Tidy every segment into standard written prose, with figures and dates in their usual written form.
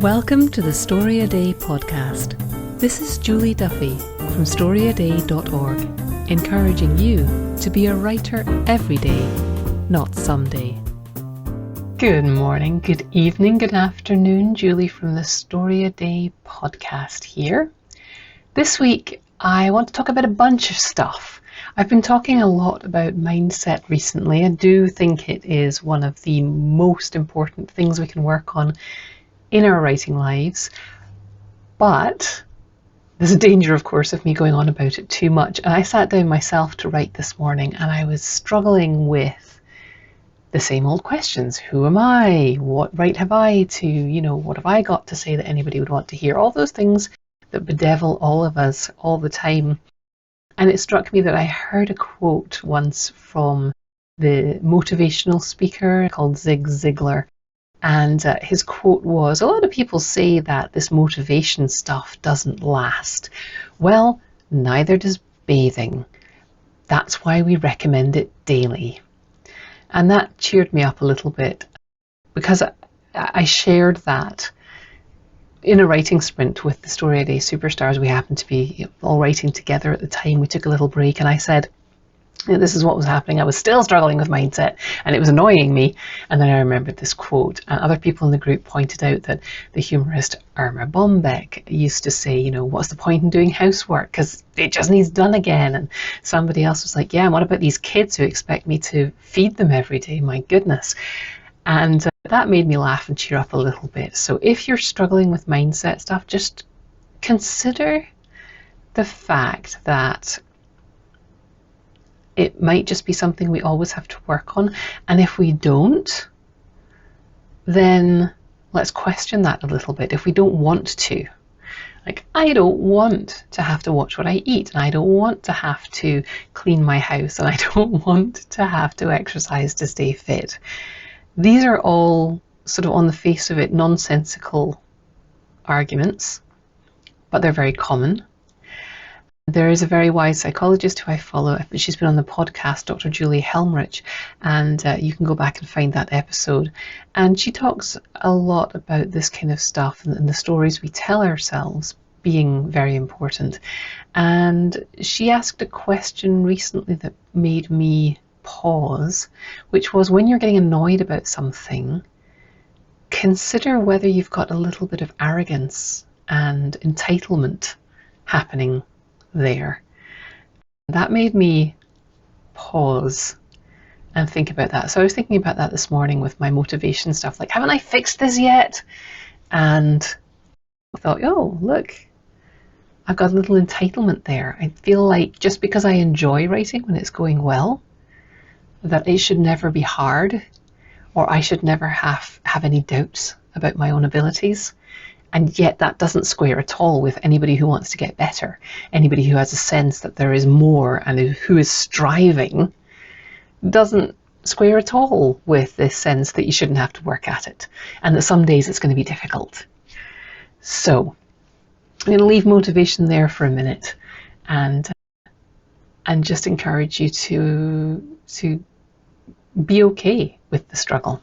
Welcome to the Story A Day podcast. This is Julie Duffy from storyaday.org, encouraging you to be a writer every day, not someday. Good morning, good evening, good afternoon. Julie from the Story A Day podcast here. This week, I want to talk about a bunch of stuff. I've been talking a lot about mindset recently. I do think it is one of the most important things we can work on in our writing lives, but there's a danger, of course, of me going on about it too much. And I sat down myself to write this morning and I was struggling with the same old questions. Who am I? What right have I to, what have I got to say that anybody would want to hear? All those things that bedevil all of us all the time. And it struck me that I heard a quote once from the motivational speaker called Zig Ziglar. And his quote was, a lot of people say that this motivation stuff doesn't last. Well, neither does bathing. That's why we recommend it daily. And that cheered me up a little bit because I shared that in a writing sprint with the Story A Day Superstars. We happened to be all writing together at the time. We took a little break and I said, this is what was happening. I was still struggling with mindset and it was annoying me. And then I remembered this quote, and other people in the group pointed out that the humorist Irma Bombeck used to say, what's the point in doing housework because it just needs done again. And somebody else was like, yeah, and what about these kids who expect me to feed them every day? My goodness. And that made me laugh and cheer up a little bit. So if you're struggling with mindset stuff, just consider the fact that it might just be something we always have to work on. And if we don't, then let's question that a little bit. If we don't want to, like, I don't want to have to watch what I eat, and I don't want to have to clean my house, and I don't want to have to exercise to stay fit. These are all sort of on the face of it nonsensical arguments, but they're very common. There is a very wise psychologist who I follow. She's been on the podcast, Dr. Julie Helmrich, and you can go back and find that episode. And she talks a lot about this kind of stuff and the stories we tell ourselves being very important. And she asked a question recently that made me pause, which was, when you're getting annoyed about something, consider whether you've got a little bit of arrogance and entitlement happening there. That made me pause and think about that. So I was thinking about that this morning with my motivation stuff, like, haven't I fixed this yet? And I thought, oh, look, I've got a little entitlement there. I feel like just because I enjoy writing when it's going well, that it should never be hard, or I should never have any doubts about my own abilities. And yet that doesn't square at all with anybody who wants to get better, anybody who has a sense that there is more and who is striving. Doesn't square at all with this sense that you shouldn't have to work at it and that some days it's going to be difficult. So I'm going to leave motivation there for a minute and just encourage you to be okay with the struggle.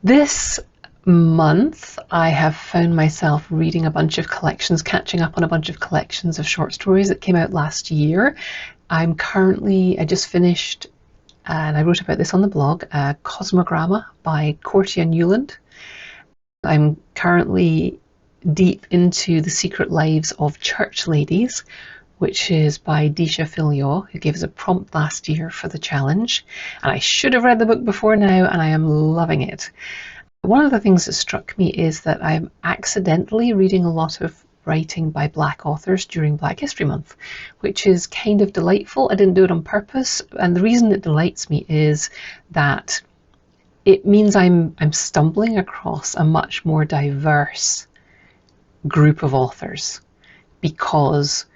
This month, I have found myself reading a bunch of collections, catching up on a bunch of collections of short stories that came out last year. I just finished, and I wrote about this on the blog, Cosmogramma by Cortia Newland. I'm currently deep into The Secret Lives of Church Ladies, which is by Disha Filiot, who gave us a prompt last year for the challenge. And I should have read the book before now, and I am loving it. One of the things that struck me is that I'm accidentally reading a lot of writing by Black authors during Black History Month, which is kind of delightful. I didn't do it on purpose, and the reason it delights me is that it means I'm stumbling across a much more diverse group of authors, because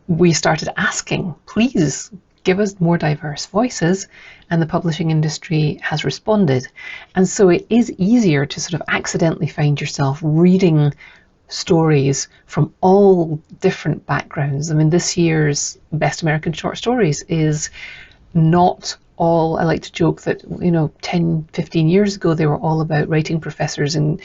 we started asking, please give us more diverse voices, and the publishing industry has responded. And so it is easier to sort of accidentally find yourself reading stories from all different backgrounds. I mean, this year's Best American Short Stories is not I like to joke that, 10, 15 years ago, they were all about writing professors in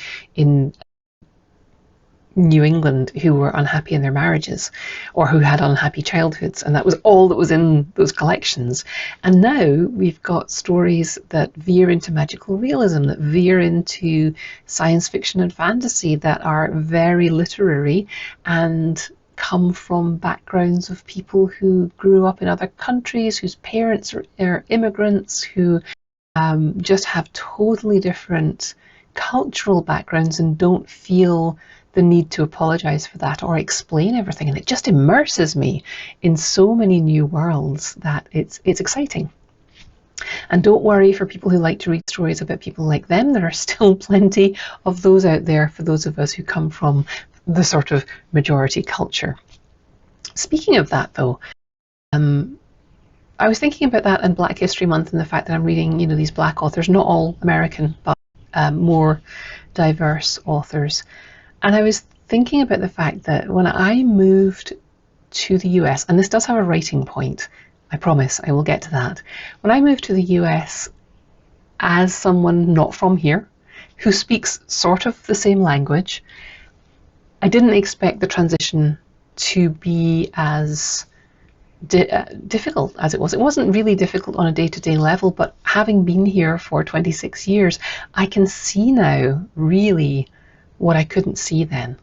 New England who were unhappy in their marriages or who had unhappy childhoods, and that was all that was in those collections. And now we've got stories that veer into magical realism, that veer into science fiction and fantasy, that are very literary and come from backgrounds of people who grew up in other countries, whose parents are immigrants, who just have totally different cultural backgrounds and don't feel the need to apologize for that or explain everything. And it just immerses me in so many new worlds that it's exciting. And don't worry, for people who like to read stories about people like them, there are still plenty of those out there for those of us who come from the sort of majority culture. Speaking of that, though, I was thinking about that in Black History Month and the fact that I'm reading, these Black authors, not all American, but more diverse authors. And I was thinking about the fact that when I moved to the US, and this does have a writing point, I promise I will get to that. When I moved to the US as someone not from here, who speaks sort of the same language, I didn't expect the transition to be as difficult as it was. It wasn't really difficult on a day-to-day level, but having been here for 26 years, I can see now really what I couldn't see then.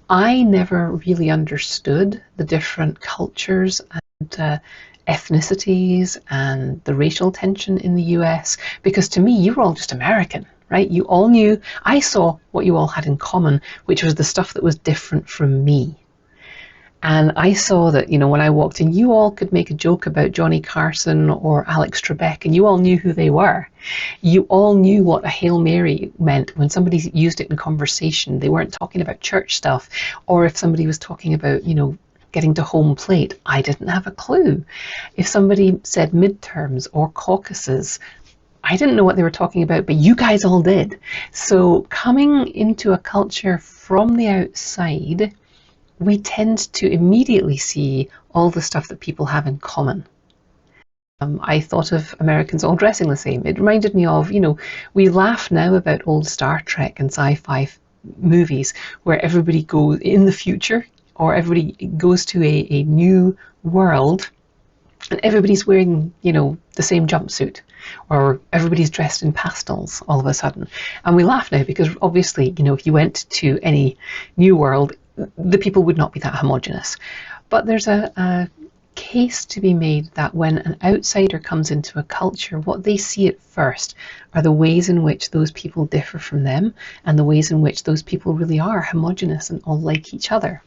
I never really understood the different cultures and ethnicities and the racial tension in the US, because to me, you were all just American, right? You all knew, I saw what you all had in common, which was the stuff that was different from me. And I saw that, when I walked in, you all could make a joke about Johnny Carson or Alex Trebek, and you all knew who they were. You all knew what a Hail Mary meant when somebody used it in conversation. They weren't talking about church stuff. Or if somebody was talking about, getting to home plate, I didn't have a clue. If somebody said midterms or caucuses, I didn't know what they were talking about, but you guys all did. So coming into a culture from the outside, we tend to immediately see all the stuff that people have in common. I thought of Americans all dressing the same. It reminded me of, we laugh now about old Star Trek and sci-fi movies where everybody goes in the future, or everybody goes to a new world and everybody's wearing, the same jumpsuit, or everybody's dressed in pastels all of a sudden. And we laugh now because obviously, if you went to any new world, the people would not be that homogenous. But there's a case to be made that when an outsider comes into a culture, what they see at first are the ways in which those people differ from them and the ways in which those people really are homogenous and all like each other.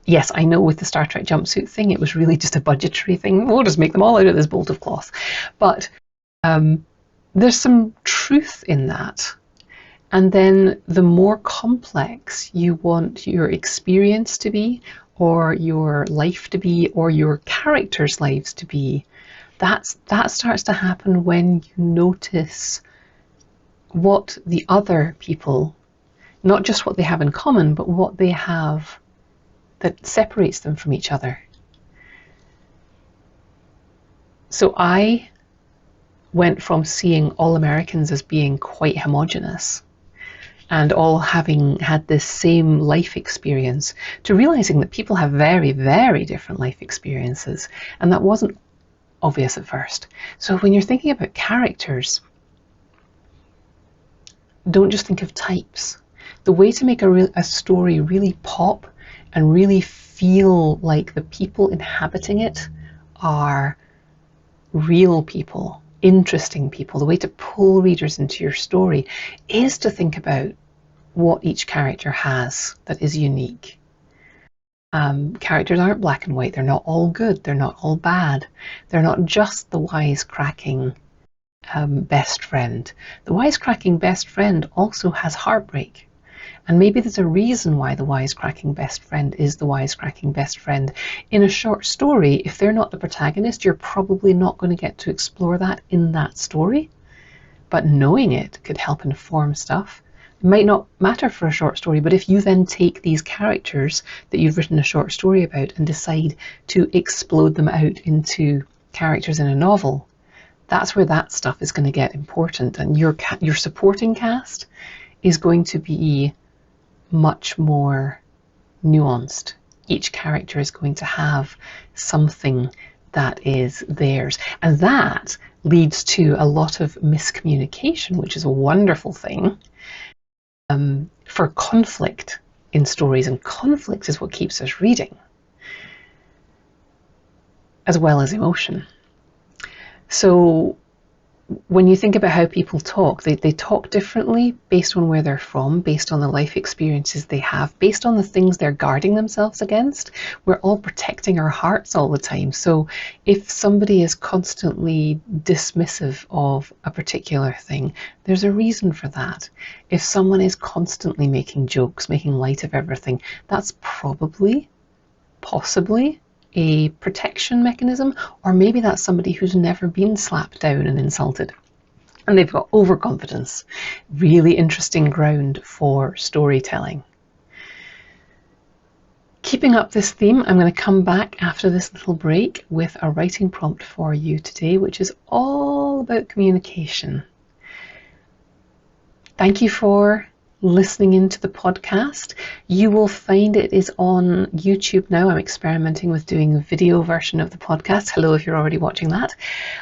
Yes, I know with the Star Trek jumpsuit thing, it was really just a budgetary thing. We'll just make them all out of this bolt of cloth. But there's some truth in that. And then the more complex you want your experience to be, or your life to be, or your characters' lives to be, that starts to happen when you notice what the other people, not just what they have in common, but what they have that separates them from each other. So I went from seeing all Americans as being quite homogenous and all having had this same life experience, to realizing that people have very, very different life experiences, and that wasn't obvious at first. So when you're thinking about characters, don't just think of types. The way to make a story really pop and really feel like the people inhabiting it are real people, interesting people, the way to pull readers into your story is to think about what each character has that is unique. Characters aren't black and white. They're not all good. They're not all bad. They're not just the wisecracking best friend. The wisecracking best friend also has heartbreak. And maybe there's a reason why the wisecracking best friend is the wisecracking best friend. In a short story, if they're not the protagonist, you're probably not going to get to explore that in that story. But knowing it could help inform stuff. It might not matter for a short story, but if you then take these characters that you've written a short story about and decide to explode them out into characters in a novel, That's where that stuff is going to get important, and your supporting cast is going to be much more nuanced. Each character is going to have something that is theirs, and that leads to a lot of miscommunication, which is a wonderful thing, for conflict in stories, and conflict is what keeps us reading, as well as emotion. So when you think about how people talk, they talk differently based on where they're from, based on the life experiences they have, based on the things they're guarding themselves against. We're all protecting our hearts all the time. So if somebody is constantly dismissive of a particular thing, there's a reason for that. If someone is constantly making jokes, making light of everything, that's possibly a protection mechanism, or maybe that's somebody who's never been slapped down and insulted and they've got overconfidence. Really interesting ground for storytelling. Keeping up this theme, I'm going to come back after this little break with a writing prompt for you today, which is all about communication. Thank you for listening into the podcast. You will find it is on YouTube now. I'm experimenting with doing a video version of the podcast. Hello if you're already watching that.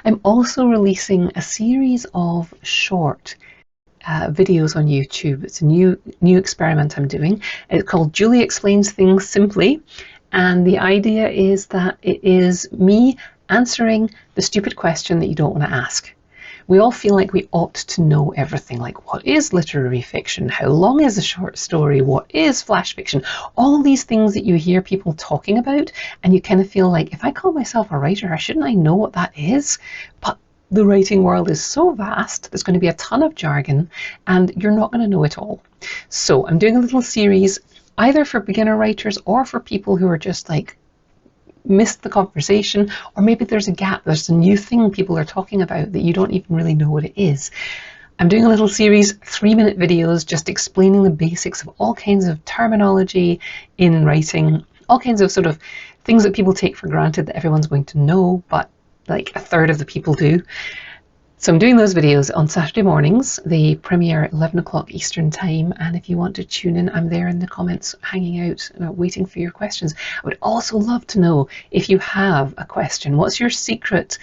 I'm also releasing a series of short videos on YouTube. It's a new experiment I'm doing. It's called Julie Explains Things Simply, and the idea is that it is me answering the stupid question that you don't want to ask. We all feel like we ought to know everything, like what is literary fiction? How long is a short story? What is flash fiction? All these things that you hear people talking about, and you kind of feel like, if I call myself a writer, shouldn't I know what that is? But the writing world is so vast, there's going to be a ton of jargon, and you're not going to know it all. So I'm doing a little series, either for beginner writers or for people who are just like, missed the conversation, or maybe there's a gap, there's a new thing people are talking about that you don't even really know what it is. I'm doing a little series, 3-minute videos, just explaining the basics of all kinds of terminology in writing, all kinds of sort of things that people take for granted that everyone's going to know, but like a third of the people do. So I'm doing those videos on Saturday mornings. They premiere at 11 o'clock Eastern time, and if you want to tune in, I'm there in the comments hanging out, waiting for your questions. I would also love to know if you have a question. What's your secret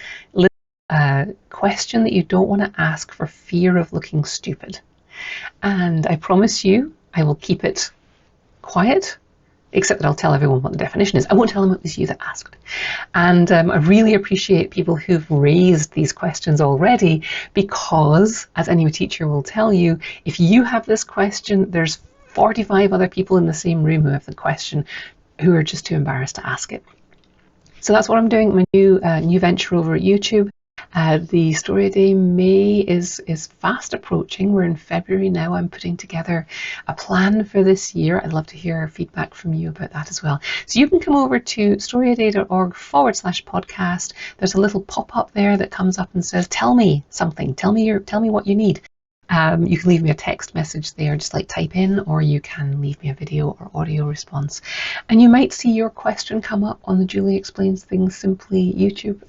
question that you don't want to ask for fear of looking stupid? And I promise you, I will keep it quiet, except that I'll tell everyone what the definition is. I won't tell them it was you that asked. And I really appreciate people who've raised these questions already, because, as any teacher will tell you, if you have this question, there's 45 other people in the same room who have the question, who are just too embarrassed to ask it. So that's what I'm doing, my new venture over at YouTube. The Story a Day May is fast approaching. We're in February now. I'm putting together a plan for this year. I'd love to hear feedback from you about that as well. So you can come over to storyaday.org/podcast. There's a little pop-up there that comes up and says, tell me something. Tell me what you need. You can leave me a text message there, just like type in, or you can leave me a video or audio response. And you might see your question come up on the Julie Explains Things Simply YouTube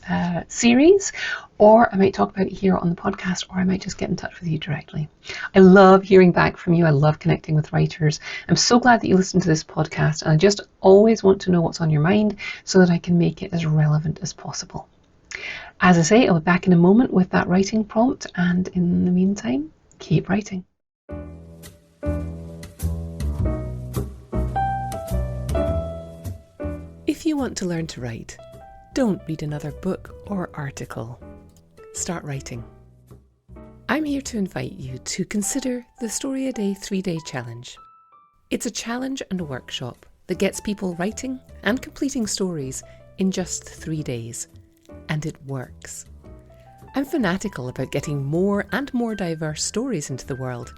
series, or I might talk about it here on the podcast, or I might just get in touch with you directly. I love hearing back from you. I love connecting with writers. I'm so glad that you listen to this podcast, and I just always want to know what's on your mind so that I can make it as relevant as possible. As I say, I'll be back in a moment with that writing prompt, and in the meantime, keep writing. If you want to learn to write, don't read another book or article. Start writing. I'm here to invite you to consider the Story a Day 3-day challenge. It's a challenge and a workshop that gets people writing and completing stories in just 3 days, and it works. I'm fanatical about getting more and more diverse stories into the world,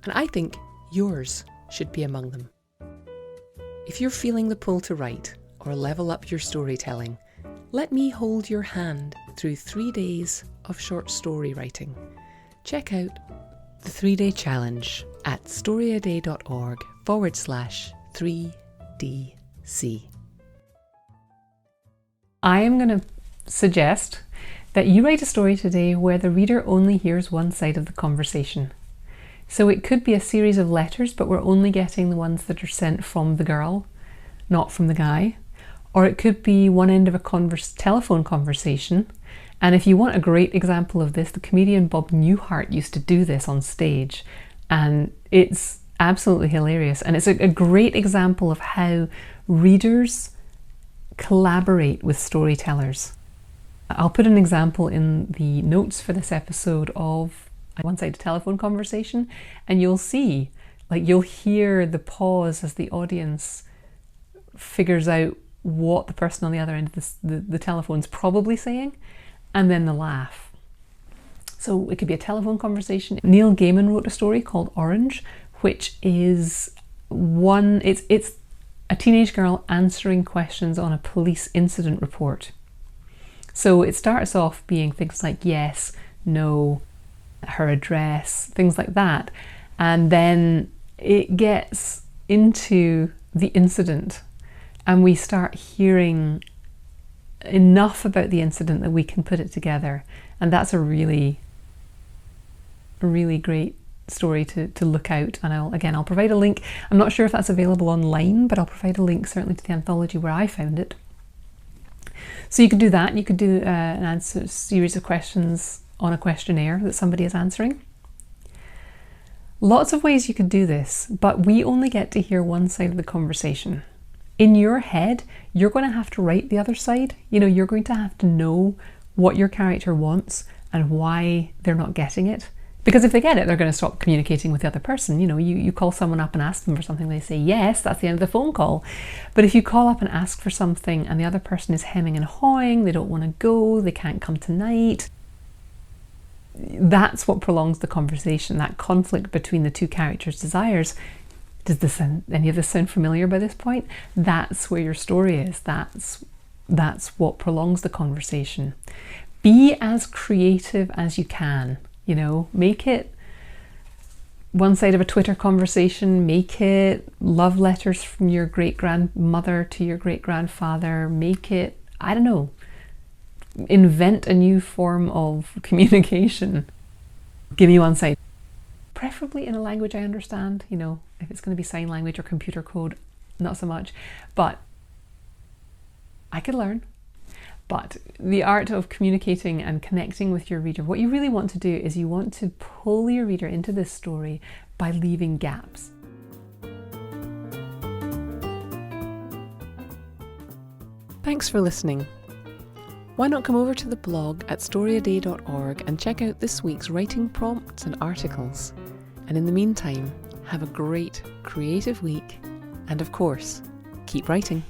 and I think yours should be among them. If you're feeling the pull to write or level up your storytelling, let me hold your hand through 3 days of short story writing. Check out the 3-day challenge at storyaday.org/3DC. I am going to suggest that you write a story today where the reader only hears one side of the conversation. So it could be a series of letters, but we're only getting the ones that are sent from the girl, not from the guy. Or it could be one end of a telephone conversation. And if you want a great example of this, the comedian Bob Newhart used to do this on stage. And it's absolutely hilarious. And it's a great example of how readers collaborate with storytellers. I'll put an example in the notes for this episode of a one-sided telephone conversation, and you'll see, you'll hear the pause as the audience figures out what the person on the other end of the telephone's probably saying, and then the laugh. So it could be a telephone conversation. Neil Gaiman wrote a story called Orange, which is it's a teenage girl answering questions on a police incident report. So it starts off being things like yes, no, her address, things like that. And then it gets into the incident and we start hearing enough about the incident that we can put it together. And that's a really great story to look out. And I'll provide a link. I'm not sure if that's available online, but I'll provide a link certainly to the anthology where I found it. So you could do that. You could do a series of questions on a questionnaire that somebody is answering. Lots of ways you could do this, but we only get to hear one side of the conversation. In your head, you're going to have to write the other side. You're going to have to know what your character wants and why they're not getting it. Because if they get it, they're going to stop communicating with the other person. You call someone up and ask them for something, they say yes, that's the end of the phone call. But if you call up and ask for something and the other person is hemming and hawing, they don't want to go, they can't come tonight, that's what prolongs the conversation, that conflict between the two characters' desires. Does any of this sound familiar by this point? That's where your story is. That's what prolongs the conversation. Be as creative as you can. Make it one side of a Twitter conversation, make it love letters from your great-grandmother to your great-grandfather, make it, I don't know, invent a new form of communication. Give me one side. Preferably in a language I understand, if it's going to be sign language or computer code, not so much, but I could learn. But the art of communicating and connecting with your reader, what you really want to do is you want to pull your reader into this story by leaving gaps. Thanks for listening. Why not come over to the blog at storyaday.org and check out this week's writing prompts and articles. And in the meantime, have a great creative week and of course, keep writing.